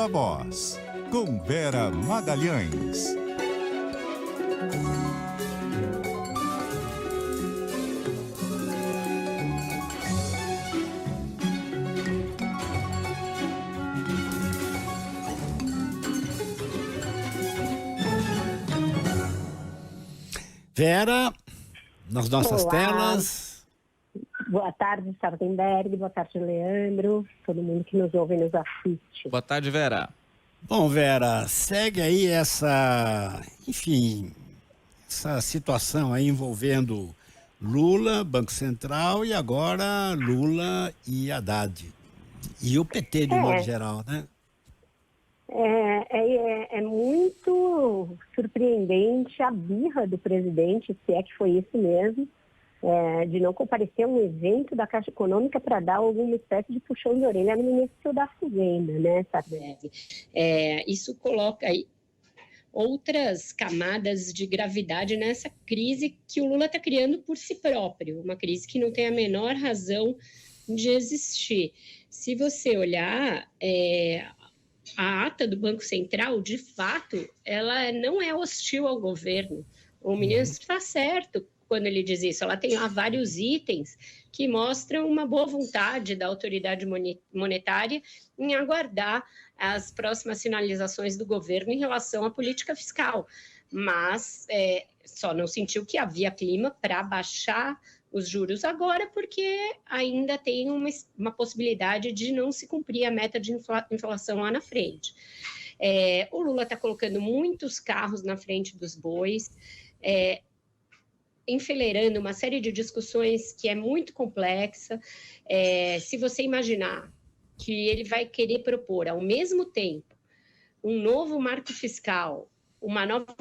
Viva Voz, com Vera Magalhães. Vera, nas nossas Olá. telas. Boa tarde, Sardenberg. Boa tarde, Leandro. Todo mundo que nos ouve e nos assiste. Boa tarde, Vera. Bom, Vera, segue aí essa situação aí envolvendo Lula, Banco Central e agora Lula e Haddad. E o PT de modo geral, né? É muito surpreendente a birra do presidente, se é que foi isso mesmo, de não comparecer a um evento da Caixa Econômica para dar alguma espécie de puxão de orelha no ministro da Fazenda, né, Sardenberg? Isso coloca aí outras camadas de gravidade nessa crise que o Lula está criando por si próprio, uma crise que não tem a menor razão de existir. Se você olhar, a ata do Banco Central, de fato, ela não é hostil ao governo. O ministro está certo quando ele diz isso. Ela tem lá vários itens que mostram uma boa vontade da autoridade monetária em aguardar as próximas sinalizações do governo em relação à política fiscal. Mas só não sentiu que havia clima para baixar os juros agora, porque ainda tem uma possibilidade de não se cumprir a meta de inflação lá na frente. O Lula está colocando muitos carros na frente dos bois, enfileirando uma série de discussões que é muito complexa. Se você imaginar que ele vai querer propor, ao mesmo tempo, um novo marco fiscal, uma nova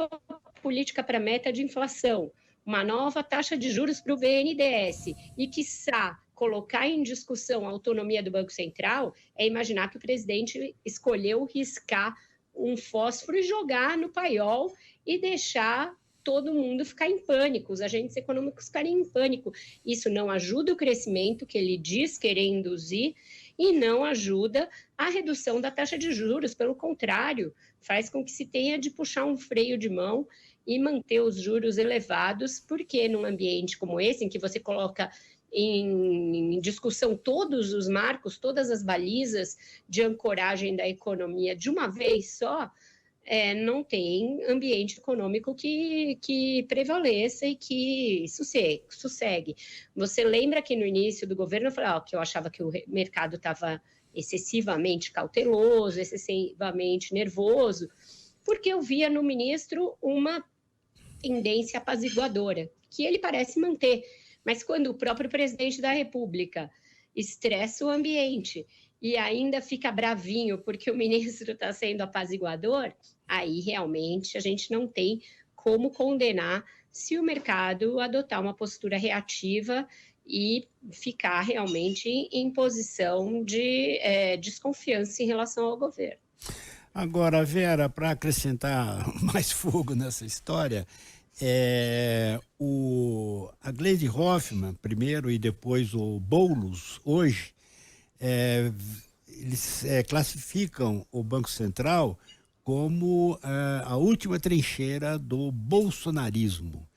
política para meta de inflação, uma nova taxa de juros para o BNDES e, quiçá, colocar em discussão a autonomia do Banco Central, é imaginar que o presidente escolheu riscar um fósforo e jogar no paiol e deixar todo mundo ficar em pânico, os agentes econômicos ficarem em pânico. Isso não ajuda o crescimento que ele diz querer induzir e não ajuda a redução da taxa de juros, pelo contrário, faz com que se tenha de puxar um freio de mão e manter os juros elevados, porque num ambiente como esse, em que você coloca em discussão todos os marcos, todas as balizas de ancoragem da economia de uma vez só, não tem ambiente econômico que prevaleça e que sossegue. Você lembra que no início do governo eu falei que eu achava que o mercado estava excessivamente cauteloso, excessivamente nervoso, porque eu via no ministro uma tendência apaziguadora, que ele parece manter. Mas quando o próprio presidente da República estressa o ambiente e ainda fica bravinho porque o ministro está sendo apaziguador, aí realmente a gente não tem como condenar se o mercado adotar uma postura reativa e ficar realmente em posição de desconfiança em relação ao governo. Agora, Vera, para acrescentar mais fogo nessa história, a Gleisi Hoffmann, primeiro, e depois o Boulos, hoje, eles classificam o Banco Central como a última trincheira do bolsonarismo.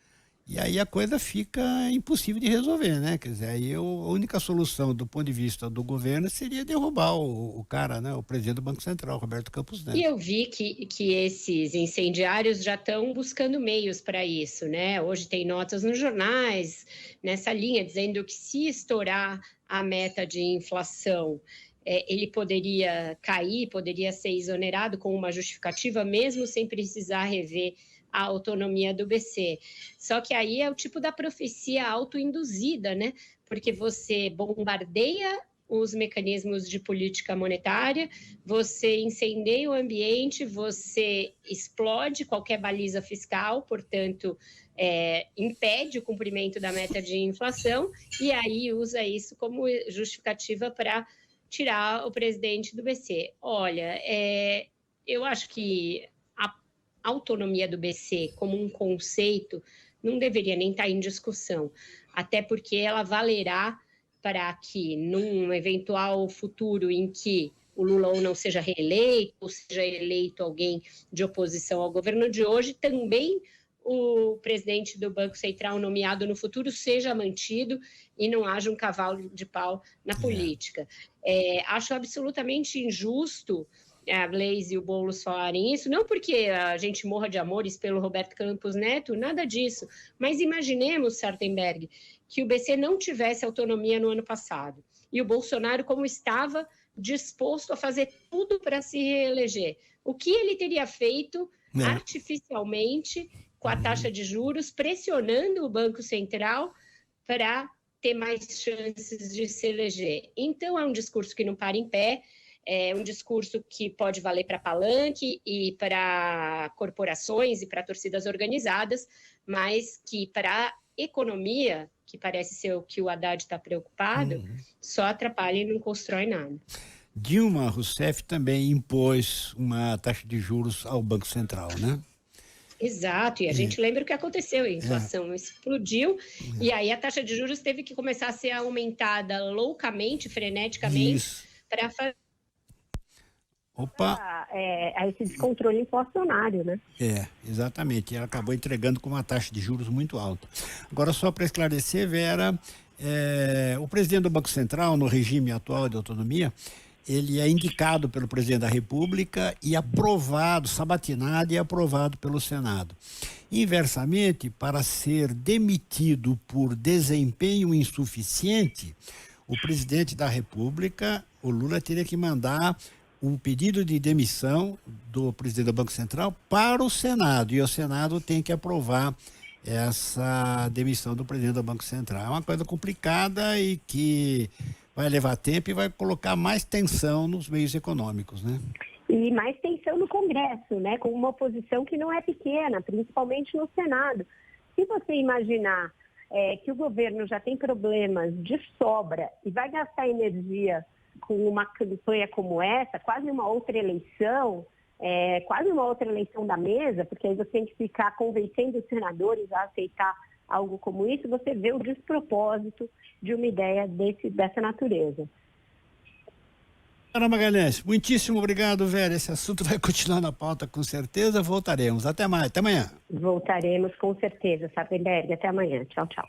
E aí a coisa fica impossível de resolver, né? Quer dizer, aí a única solução do ponto de vista do governo seria derrubar o cara, né? O presidente do Banco Central, Roberto Campos Neto. E eu vi que esses incendiários já estão buscando meios para isso, né? Hoje tem notas nos jornais nessa linha, dizendo que se estourar a meta de inflação, ele poderia cair, poderia ser exonerado com uma justificativa, mesmo sem precisar rever a autonomia do BC. Só que aí é o tipo da profecia autoinduzida, né? Porque você bombardeia os mecanismos de política monetária, você incendeia o ambiente, você explode qualquer baliza fiscal, portanto, impede o cumprimento da meta de inflação, e aí usa isso como justificativa para tirar o presidente do BC. Olha, eu acho que a autonomia do BC como um conceito não deveria nem estar em discussão, até porque ela valerá para que, num eventual futuro em que o Lula ou não seja reeleito, ou seja eleito alguém de oposição ao governo de hoje, também o presidente do Banco Central nomeado no futuro seja mantido e não haja um cavalo de pau na política. Acho absolutamente injusto a Gleisi e o Boulos falarem isso, não porque a gente morra de amores pelo Roberto Campos Neto, nada disso, mas imaginemos, Sartenberg, que o BC não tivesse autonomia no ano passado e o Bolsonaro, como estava disposto a fazer tudo para se reeleger. O que ele teria feito artificialmente com a taxa de juros, pressionando o Banco Central para ter mais chances de se eleger? Então, é um discurso que não para em pé, é um discurso que pode valer para palanque e para corporações e para torcidas organizadas, mas que para a economia, que parece ser o que o Haddad está preocupado, só atrapalha e não constrói nada. Dilma Rousseff também impôs uma taxa de juros ao Banco Central, né? Exato, e a gente lembra o que aconteceu, a inflação explodiu, e aí a taxa de juros teve que começar a ser aumentada loucamente, freneticamente, para fazer esse descontrole inflacionário, né? Exatamente, ela acabou entregando com uma taxa de juros muito alta. Agora, só para esclarecer, Vera, o presidente do Banco Central, no regime atual de autonomia, ele é indicado pelo presidente da República e aprovado, sabatinado e aprovado pelo Senado. Inversamente, para ser demitido por desempenho insuficiente, o presidente da República, o Lula, teria que mandar um pedido de demissão do presidente do Banco Central para o Senado, e o Senado tem que aprovar essa demissão do presidente do Banco Central. É uma coisa complicada e que vai levar tempo e vai colocar mais tensão nos meios econômicos, né? E mais tensão no Congresso, né? Com uma oposição que não é pequena, principalmente no Senado. Se você imaginar que o governo já tem problemas de sobra e vai gastar energia com uma campanha como essa, quase uma outra eleição da mesa, porque aí você tem que ficar convencendo os senadores a aceitar algo como isso, você vê o despropósito de uma ideia dessa natureza. Ana Magalhães, muitíssimo obrigado, Vera. Esse assunto vai continuar na pauta com certeza. Voltaremos. Até mais. Até amanhã. Voltaremos com certeza, Sartenberg. Até amanhã. Tchau, tchau.